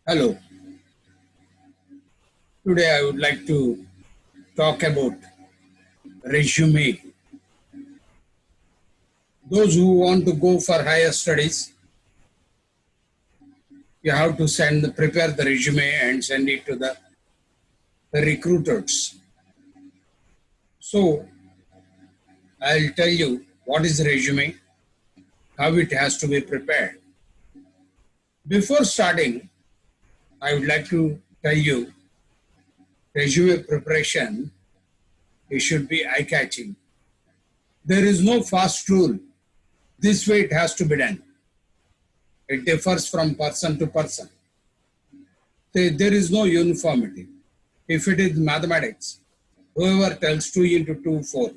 Hello. Today I would like to talk about resume. Those who want to go for higher studies, you have to prepare the resume and send it to the recruiters. So I'll tell you what is resume, how it has to be prepared. Before starting, I would like to tell you resume preparation, it should be eye-catching. There is no fast rule. This way it has to be done. It differs from person to person. There is no uniformity. If it is mathematics, whoever tells 2 into 2, 4.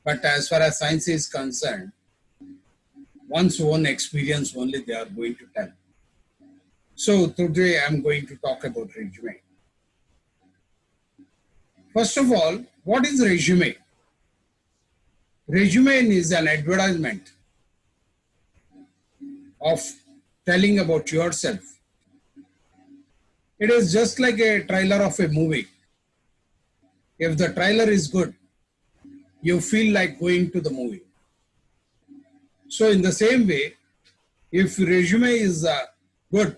But as far as science is concerned, one's own experience only they are going to tell. So today I'm going to talk about resume. First of all, what is resume? Resume is an advertisement of telling about yourself. It is just like a trailer of a movie. If the trailer is good, you feel like going to the movie. So in the same way, if resume is good,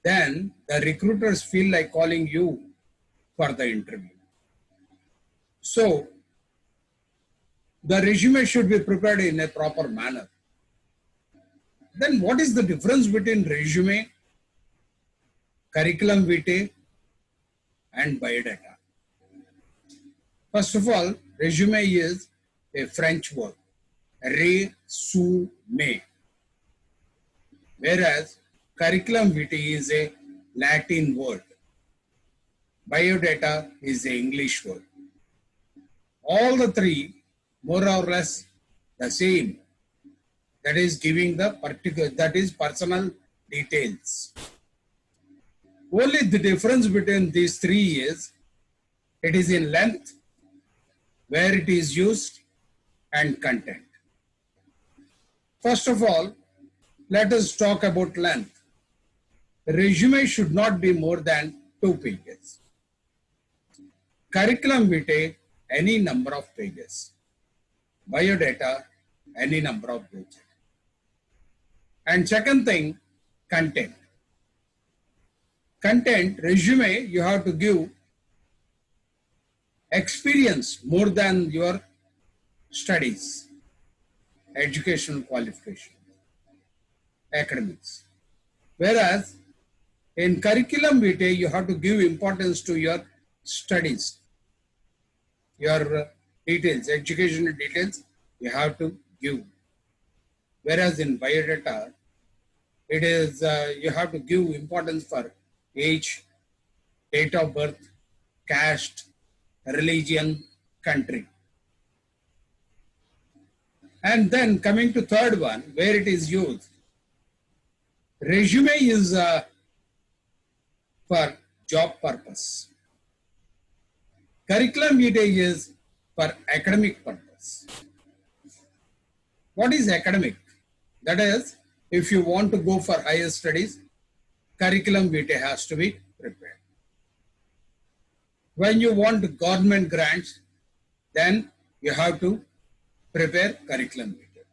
then the recruiters feel like calling you for the interview. So the resume should be prepared in a proper manner. Then what is the difference between resume, curriculum vitae, and biodata? First of all, resume is a French word, resume, whereas curriculum vitae is a Latin word. Biodata is the English word. All the three more or less the same. That is giving the personal details. Only the difference between these three is it is in length, where it is used, and content. First of all, let us talk about length. Resume should not be more than 2 pages. Curriculum vitae, any number of pages. Biodata, any number of pages. And second thing, content. Content, resume, you have to give experience more than your studies, educational qualification, academics. Whereas in curriculum vitae, you have to give importance to your studies, your details, educational details, you have to give. Whereas in biodata, it is you have to give importance for age, date of birth, caste, religion, country. And then coming to third one, where it is used. Resume is for job purpose. Curriculum vitae is for academic purpose. What is academic? That is, if you want to go for higher studies, curriculum vitae has to be prepared. When you want government grants, then you have to prepare curriculum vitae.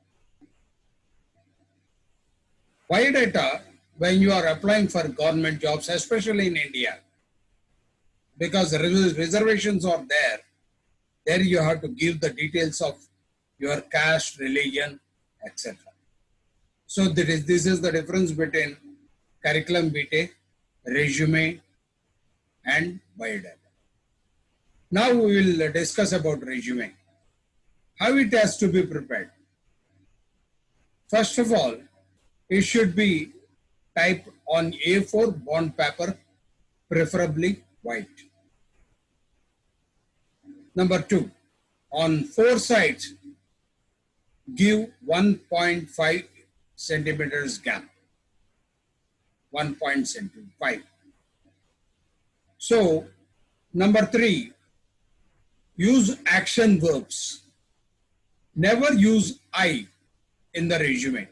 Biodata, when you are applying for government jobs, especially in India, because reservations are there you have to give the details of your caste, religion, etc. So this is the difference between curriculum vitae, resume, and biodata. Now we will discuss about resume. How it has to be prepared. First of all, it should be typed on A4 bond paper, preferably white. Number 2, on 4 sides, give 1.5 centimeters gap. 1.5. So, number 3, use action verbs. Never use I in the resume.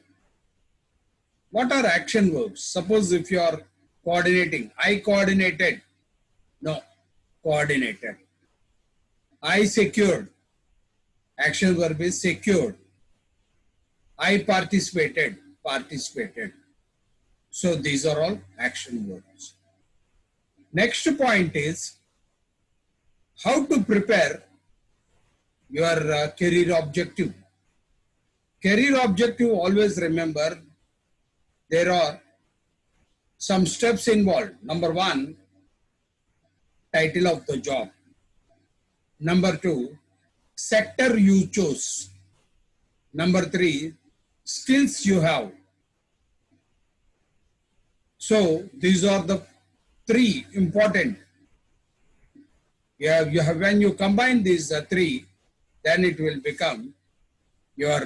What are action verbs? Suppose if you are Coordinating. I coordinated. No. Coordinated. I secured. Action verb is secured. I participated. Participated. So these are all action verbs. Next point is how to prepare your career objective. Career objective, always remember, there are some steps involved. Number one, title of the job. Number two, sector you chose. Number three, skills you have. So these are the three important. When you combine these three, then it will become your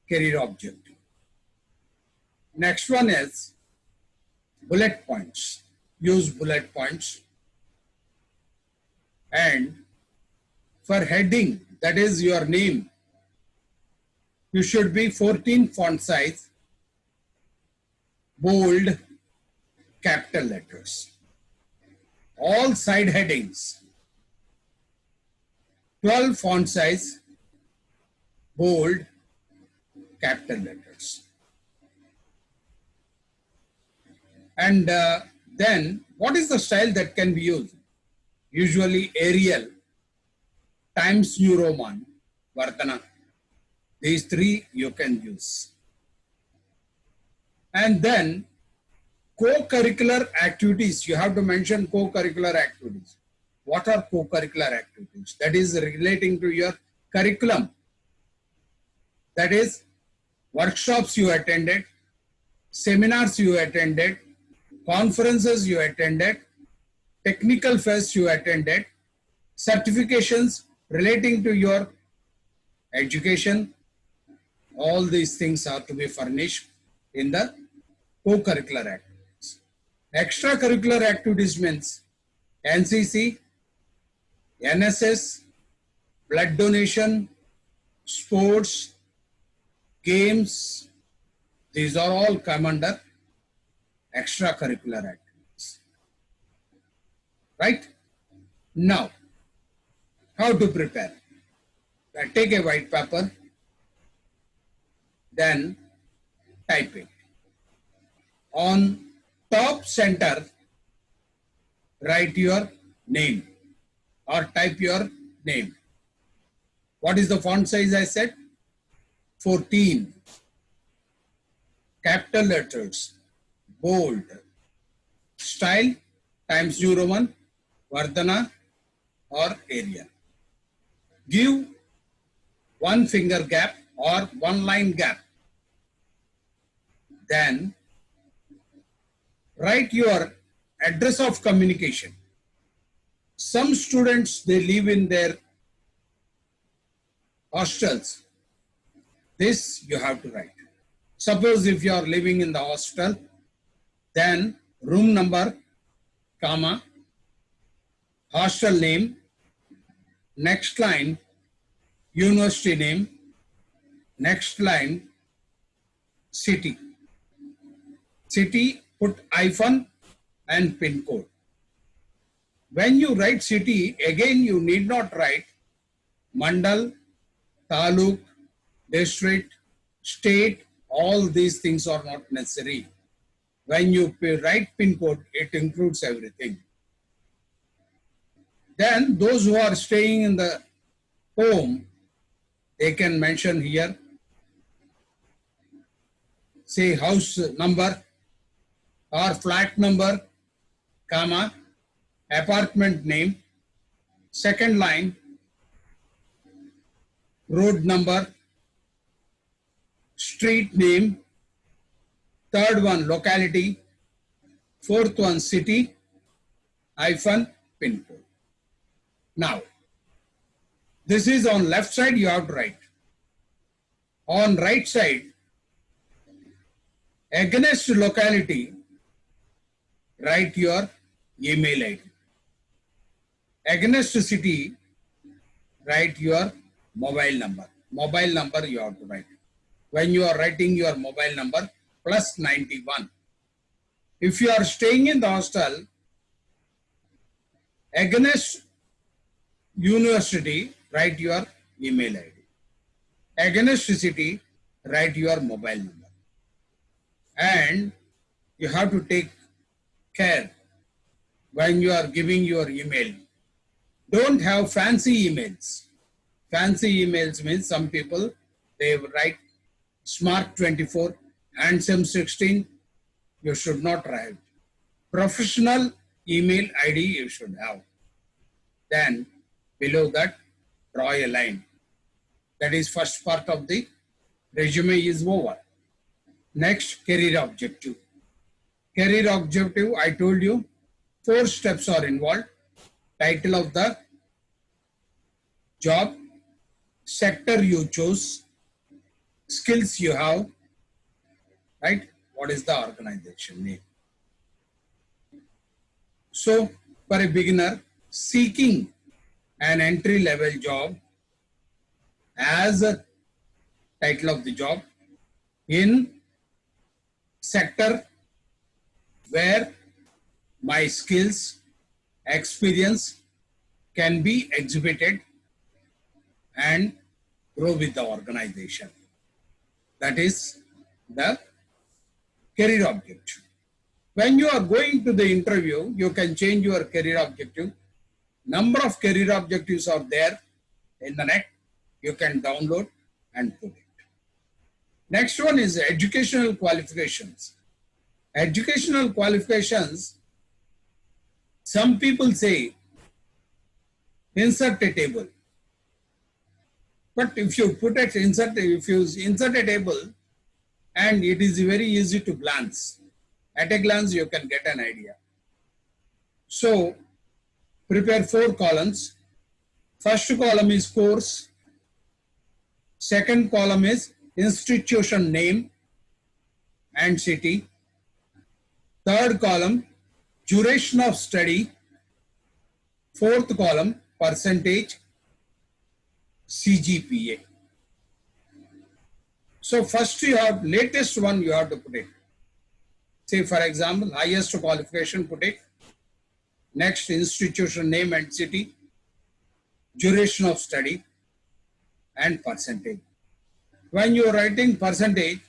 career objective. Next one is bullet points. Use bullet points. And for heading, that is your name, you should be 14 font size, bold, capital letters. All side headings, 12 font size, bold, capital letters. And then what is the style that can be used? Usually Arial, Times New Roman, Vardhana. These three you can use. And then co-curricular activities. You have to mention co-curricular activities. What are co-curricular activities? That is relating to your curriculum. That is workshops you attended, seminars you attended, conferences you attended, technical fests you attended, certifications relating to your education. All these things are to be furnished in the co-curricular activities. Extracurricular activities means NCC, NSS, blood donation, sports, games. These are all come under extracurricular activities. Right? Now, how to prepare? Take a white paper, then type it. On top center, write your name or type your name. What is the font size I said? 14. Capital letters, bold. Style, Times New Roman, Vardhana or Arial. Give one finger gap or one line gap. Then write your address of communication. Some students, they live in their hostels. This you have to write. Suppose if you are living in the hostel, then room number, comma, hostel name, next line, university name, next line, city. City, put hyphen and pin code. When you write city, again you need not write mandal, taluk, district, state. All these things are not necessary. When you write pin code, it includes everything. Then those who are staying in the home, they can mention here, say house number or flat number, comma, apartment name, second line, road number, street name, third one locality, fourth one city, hyphen pin code. Now, this is on left side you have to write. On right side, against locality, write your email ID. Against city, write your mobile number. Mobile number you have to write. When you are writing your mobile number, +91. If you are staying in the hostel, against university, write your email ID. Against city, write your mobile number. And you have to take care when you are giving your email. Don't have fancy emails. Fancy emails means some people, they write smart 24, handsome 16. You should not write. Professional email ID you should have. Then below that, draw a line. That is first part of the resume is over. Next, career objective. Career objective, I told you, 4 steps are involved. Title of the job, sector you chose, skills you have, right? What is the organization name? So, for a beginner seeking an entry-level job, as a title of the job, in sector where my skills, experience can be exhibited and grow with the organization. That is the career objective. When you are going to the interview, you can change your career objective. Number of career objectives are there in the net. You can download and put it. Next one is educational qualifications. Educational qualifications, some people say insert a table. But if you put it insert a table, and it is very easy to glance. At a glance, you can get an idea. So prepare 4 columns. First column is course. Second column is institution name and city. Third column, duration of study. Fourth column, percentage, CGPA. So first you have latest one you have to put it. Say for example, highest qualification, put it. Next, institution name and city, duration of study, and percentage. When you are writing percentage,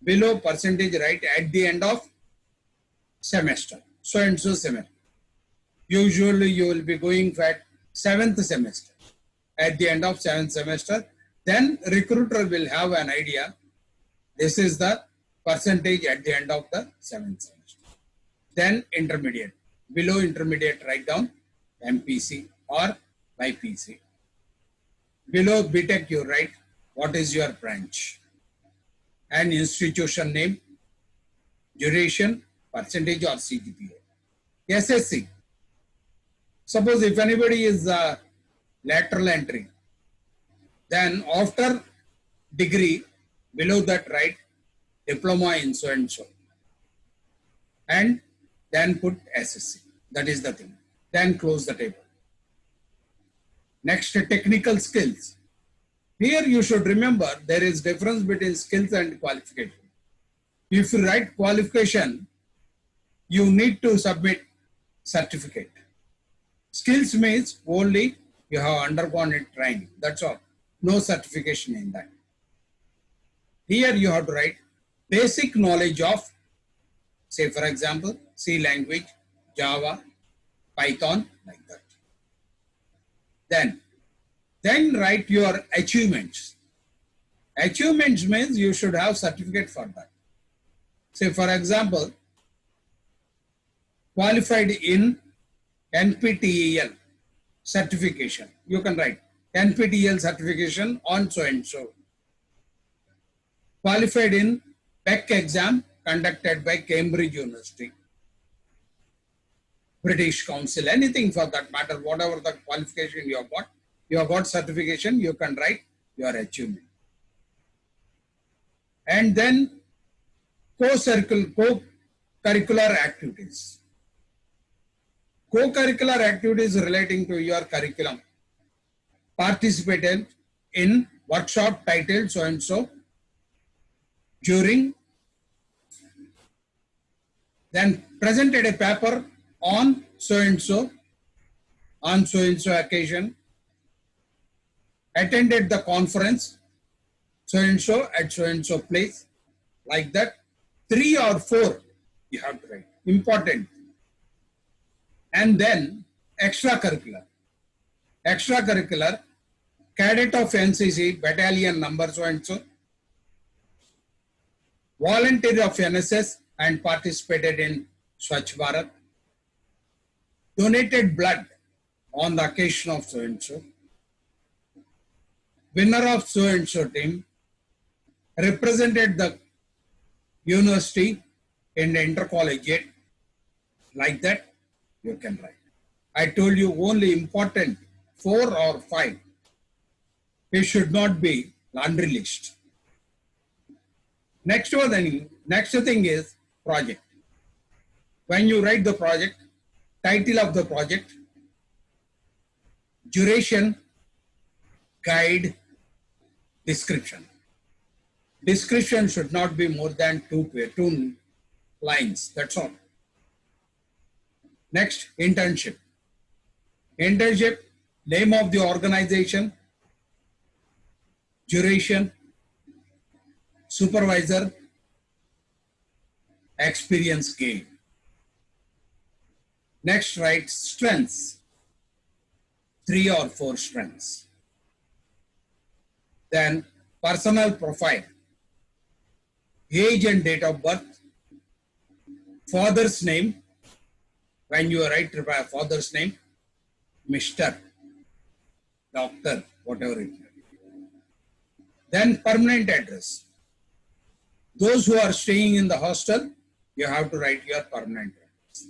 below percentage write at the end of semester, so and so semester. Usually you will be going for 7th semester. At the end of 7th semester, then recruiter will have an idea. This is the percentage at the end of the 7th semester. Then intermediate. Below intermediate, write down MPC or BPC. Below BTech, you write what is your branch and institution name, duration, percentage or CGPA. SSC. Suppose if anybody is lateral entry, then after degree, below that write diploma in so and so, and then put SSC. That is the thing. Then close the table. Next, technical skills. Here you should remember there is difference between skills and qualification. If you write qualification, you need to submit certificate. Skills means only you have undergone a training. That's all. No certification in that. Here you have to write basic knowledge of, say for example, C language, Java, Python, like that. Then write your achievements. Achievements means you should have certificate for that. Say for example, qualified in NPTEL certification. You can write NPTEL certification on so and so. Qualified in PEC exam conducted by Cambridge University, British Council, anything for that matter, whatever the qualification you have got certification, you can write your achievement. And then co-curricular activities. Co-curricular activities relating to your curriculum. Participated in workshop titled so and so during then presented a paper on so and so, on so and so occasion, attended the conference so and so at so and so place, like that. 3 or 4 you have to write, important. And then extracurricular. Extracurricular, cadet of NCC, battalion number so and so, volunteer of NSS and participated in Swachh Bharat, donated blood on the occasion of so and so, winner of so and so team, represented the university in the intercollegiate, like that you can write. I told you only important 4 or 5. It should not be laundry list. Next thing is project. When you write the project, title of the project, duration, guide, description. Description should not be more than 2 lines, that's all. Next, internship. Internship, name of the organization, duration, supervisor, experience gain. Next, write strengths, 3 or 4 strengths. Then personal profile, age and date of birth, father's name. When you write father's name, Mr., Doctor, whatever it may be. Then permanent address. Those who are staying in the hostel, you have to write your permanent address.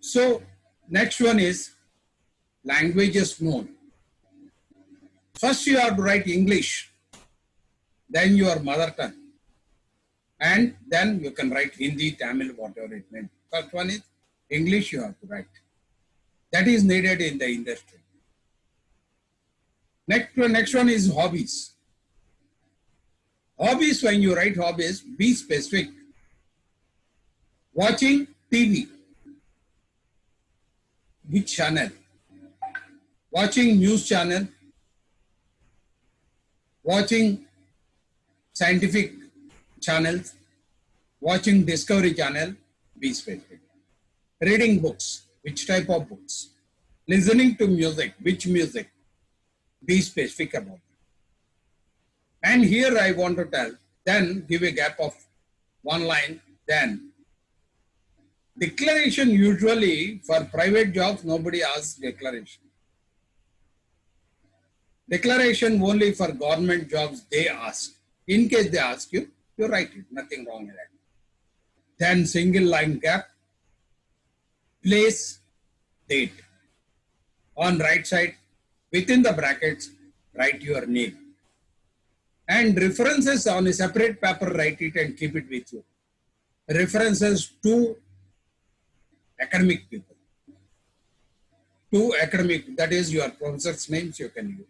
So next one is languages known. First you have to write English, then your mother tongue, and then you can write Hindi, Tamil, whatever it may be. First one is English you have to write. That is needed in the industry. Next one is hobbies. Hobbies, when you write hobbies, be specific. Watching TV. Which channel? Watching news channel. Watching scientific channels. Watching Discovery Channel. Be specific. Reading books. Which type of books? Listening to music. Which music? Be specific about it. And here I want to tell, then give a gap of 1 line, then declaration. Usually for private jobs, nobody asks declaration. Declaration only for government jobs they ask. In case they ask you, you write it, nothing wrong in that. Then single line gap, place, date. On right side, within the brackets, write your name. And references on a separate paper, write it and keep it with you. References to academic people. To academic, that is your professor's names you can use.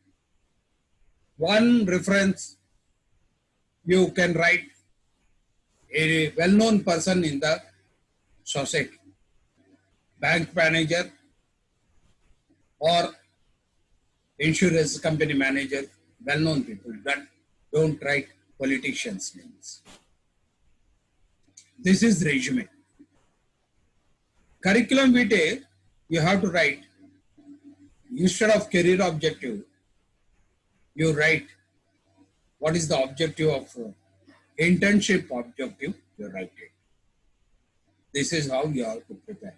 One reference, you can write a well-known person in the society. Bank manager or insurance company manager, well-known people, but don't write politicians' names. This is resume. Curriculum vitae, you have to write, instead of career objective, you write what is the objective of internship objective, you write it. This is how you have to prepare.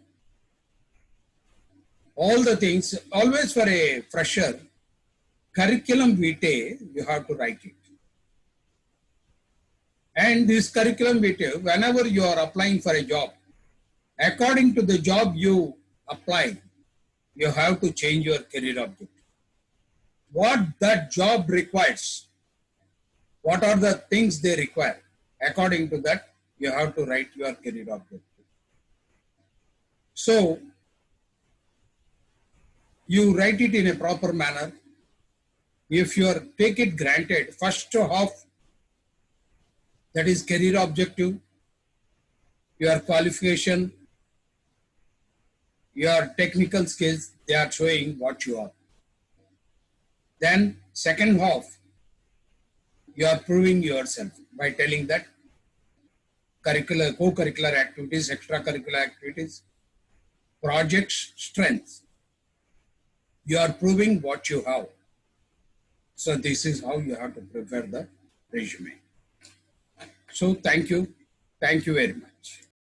All the things, always for a fresher, curriculum vitae, you have to write it. And this curriculum vitae, whenever you are applying for a job, according to the job you apply, you have to change your career objective. What that job requires, what are the things they require, according to that, you have to write your career objective. So, you write it in a proper manner. If you take it granted, first half, that is career objective, your qualification, your technical skills, they are showing what you are. Then second half, you are proving yourself by telling that curricular, co-curricular activities, extracurricular activities, projects, strengths. You are proving what you have. So this is how you have to prepare the resume. So thank you. Thank you very much.